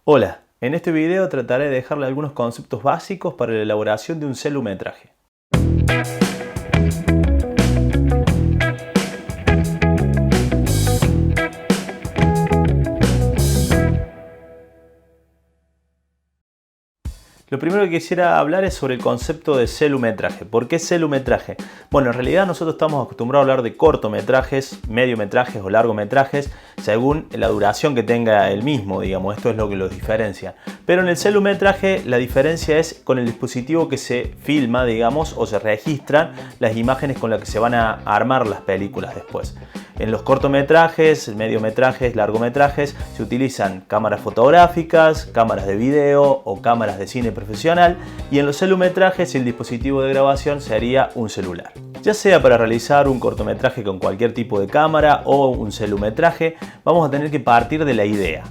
Hola, en este video trataré de dejarle algunos conceptos básicos para la elaboración de un celumetraje. Lo primero que quisiera hablar es sobre el concepto de celumetraje. ¿Por qué celumetraje? Bueno, en realidad nosotros estamos acostumbrados a hablar de cortometrajes, mediometrajes o largometrajes, según la duración que tenga el mismo, digamos, esto es lo que los diferencia. Pero en el celumetraje la diferencia es con el dispositivo que se filma, digamos, o se registran las imágenes con las que se van a armar las películas después. En los cortometrajes, mediometrajes, largometrajes se utilizan cámaras fotográficas, cámaras de video o cámaras de cine profesional, y en los celumetrajes el dispositivo de grabación sería un celular. Ya sea para realizar un cortometraje con cualquier tipo de cámara o un celumetraje, vamos a tener que partir de la idea.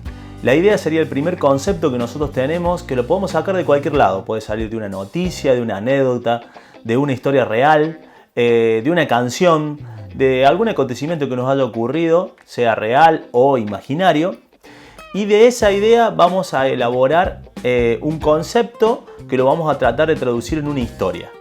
La idea sería el primer concepto que nosotros tenemos, que lo podemos sacar de cualquier lado. Puede salir de una noticia, de una anécdota, de una historia real, de una canción, de algún acontecimiento que nos haya ocurrido, sea real o imaginario. Y de esa idea vamos a elaborar un concepto que lo vamos a tratar de traducir en una historia.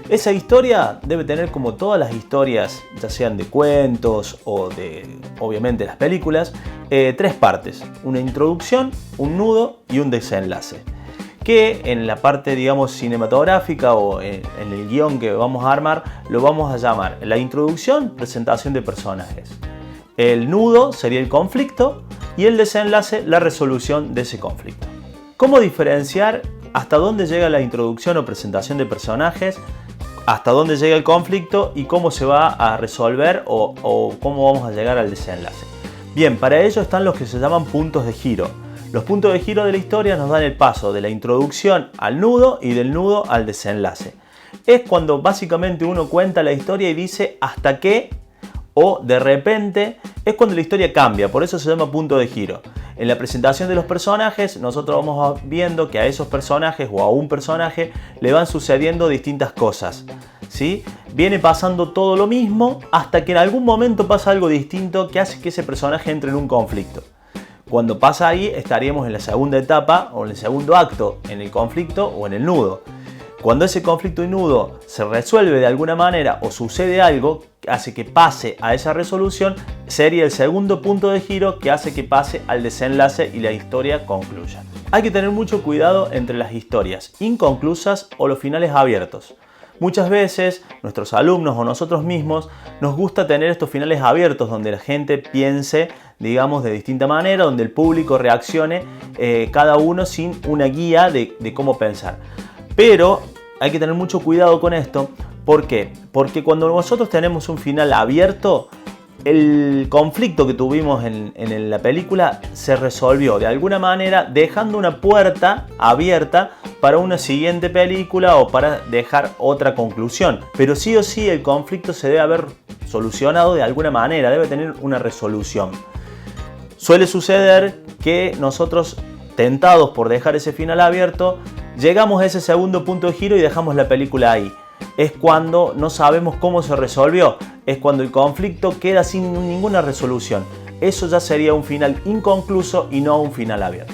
Esa historia debe tener, como todas las historias, ya sean de cuentos o de, obviamente, las películas, tres partes: una introducción, un nudo y un desenlace. Que en la parte, digamos, cinematográfica o en el guión que vamos a armar, lo vamos a llamar la introducción, presentación de personajes. El nudo sería el conflicto y el desenlace, la resolución de ese conflicto. ¿Cómo diferenciar hasta dónde llega la introducción o presentación de personajes, hasta dónde llega el conflicto y cómo se va a resolver o cómo vamos a llegar al desenlace? Bien, para ello están los que se llaman puntos de giro. Los puntos de giro de la historia nos dan el paso de la introducción al nudo y del nudo al desenlace. Es cuando básicamente uno cuenta la historia y dice hasta qué, o de repente, es cuando la historia cambia, por eso se llama punto de giro. En la presentación de los personajes, nosotros vamos viendo que a esos personajes o a un personaje le van sucediendo distintas cosas, ¿sí? Viene pasando todo lo mismo hasta que en algún momento pasa algo distinto que hace que ese personaje entre en un conflicto. Cuando pasa ahí, estaríamos en la segunda etapa o en el segundo acto, en el conflicto o en el nudo. Cuando ese conflicto y nudo se resuelve de alguna manera o sucede algo que hace que pase a esa resolución, sería el segundo punto de giro que hace que pase al desenlace y la historia concluya. Hay que tener mucho cuidado entre las historias inconclusas o los finales abiertos. Muchas veces nuestros alumnos o nosotros mismos nos gusta tener estos finales abiertos donde la gente piense, digamos, de distinta manera, donde el público reaccione cada uno sin una guía de cómo pensar. Pero hay que tener mucho cuidado con esto. ¿Por qué? Porque cuando nosotros tenemos un final abierto, el conflicto que tuvimos en la película se resolvió de alguna manera, dejando una puerta abierta para una siguiente película o para dejar otra conclusión. Pero sí o sí el conflicto se debe haber solucionado de alguna manera, debe tener una resolución. Suele suceder que nosotros, tentados por dejar ese final abierto, llegamos a ese segundo punto de giro y dejamos la película ahí. Es cuando no sabemos cómo se resolvió, es cuando el conflicto queda sin ninguna resolución. Eso ya sería un final inconcluso y no un final abierto.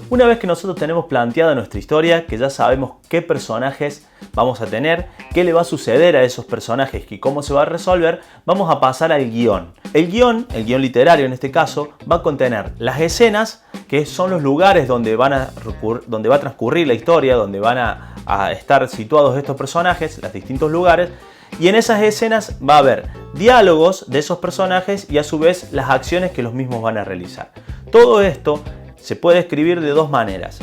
Una vez que nosotros tenemos planteada nuestra historia, que ya sabemos qué personajes vamos a tener, qué le va a suceder a esos personajes y cómo se va a resolver, vamos a pasar al guión. El guión literario en este caso, va a contener las escenas, que son los lugares donde va a transcurrir la historia, donde van a estar situados estos personajes, los distintos lugares, y en esas escenas va a haber diálogos de esos personajes y a su vez las acciones que los mismos van a realizar. Todo esto se puede escribir de dos maneras.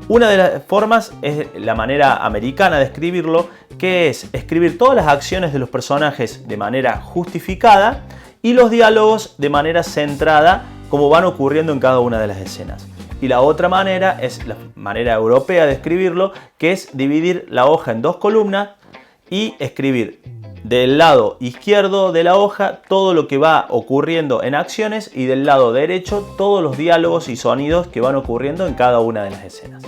Una de las formas es la manera americana de escribirlo, que es escribir todas las acciones de los personajes de manera justificada y los diálogos de manera centrada, como van ocurriendo en cada una de las escenas. Y la otra manera es la manera europea de escribirlo, que es dividir la hoja en dos columnas y escribir del lado izquierdo de la hoja todo lo que va ocurriendo en acciones y del lado derecho todos los diálogos y sonidos que van ocurriendo en cada una de las escenas.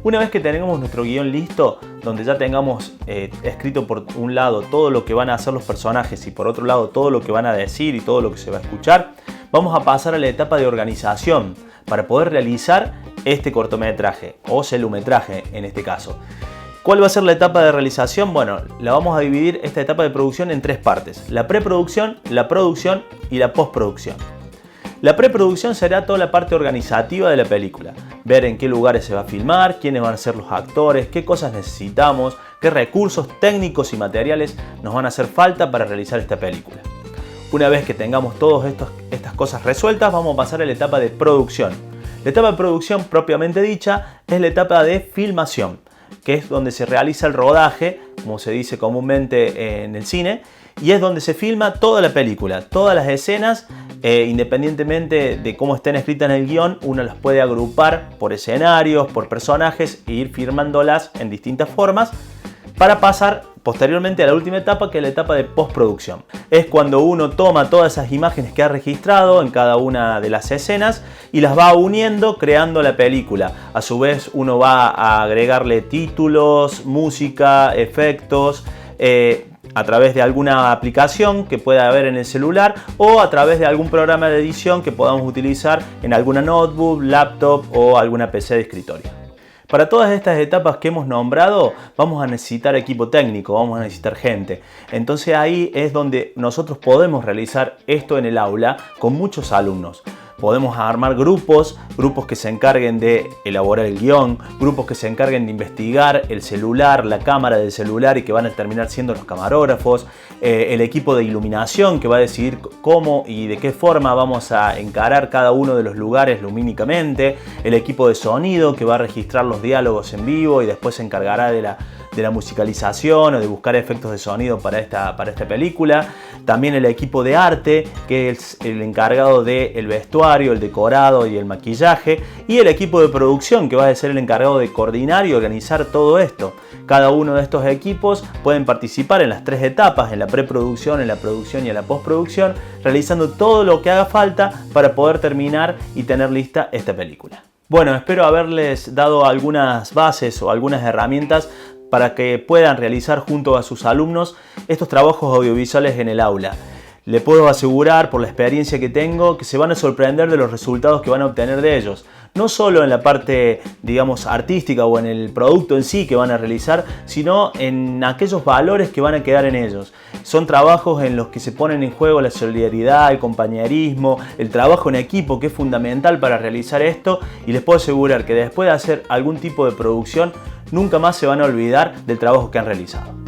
Una vez que tengamos nuestro guión listo, donde ya tengamos escrito por un lado todo lo que van a hacer los personajes y por otro lado todo lo que van a decir y todo lo que se va a escuchar, vamos a pasar a la etapa de organización para poder realizar este cortometraje o celumetraje en este caso. ¿Cuál va a ser la etapa de realización? Bueno, la vamos a dividir esta etapa de producción en 3 partes: la preproducción, la producción y la postproducción. La preproducción será toda la parte organizativa de la película, ver en qué lugares se va a filmar, quiénes van a ser los actores, qué cosas necesitamos, qué recursos técnicos y materiales nos van a hacer falta para realizar esta película. Una vez que tengamos todas estas cosas resueltas, vamos a pasar a la etapa de producción. La etapa de producción propiamente dicha es la etapa de filmación, que es donde se realiza el rodaje, como se dice comúnmente en el cine, y es donde se filma toda la película, todas las escenas, independientemente de cómo estén escritas en el guión, uno las puede agrupar por escenarios, por personajes e ir filmándolas en distintas formas para pasar posteriormente a la última etapa, que es la etapa de postproducción. Es cuando uno toma todas esas imágenes que ha registrado en cada una de las escenas y las va uniendo creando la película. A su vez uno va a agregarle títulos, música, efectos, a través de alguna aplicación que pueda haber en el celular o a través de algún programa de edición que podamos utilizar en alguna notebook, laptop o alguna PC de escritorio. Para todas estas etapas que hemos nombrado vamos a necesitar equipo técnico, vamos a necesitar gente. Entonces ahí es donde nosotros podemos realizar esto en el aula con muchos alumnos. Podemos armar grupos que se encarguen de elaborar el guión, grupos que se encarguen de investigar el celular, la cámara del celular y que van a terminar siendo los camarógrafos, el equipo de iluminación que va a decidir cómo y de qué forma vamos a encarar cada uno de los lugares lumínicamente, el equipo de sonido que va a registrar los diálogos en vivo y después se encargará de la musicalización o de buscar efectos de sonido para esta película. También el equipo de arte, que es el encargado del vestuario, el decorado y el maquillaje. Y el equipo de producción, que va a ser el encargado de coordinar y organizar todo esto. Cada uno de estos equipos pueden participar en las 3 etapas, en la preproducción, en la producción y en la postproducción, realizando todo lo que haga falta para poder terminar y tener lista esta película. Bueno, espero haberles dado algunas bases o algunas herramientas para que puedan realizar junto a sus alumnos estos trabajos audiovisuales en el aula. Le puedo asegurar por la experiencia que tengo que se van a sorprender de los resultados que van a obtener de ellos. No solo en la parte, digamos, artística o en el producto en sí que van a realizar, sino en aquellos valores que van a quedar en ellos. Son trabajos en los que se ponen en juego la solidaridad, el compañerismo, el trabajo en equipo, que es fundamental para realizar esto, y les puedo asegurar que después de hacer algún tipo de producción, nunca más se van a olvidar del trabajo que han realizado.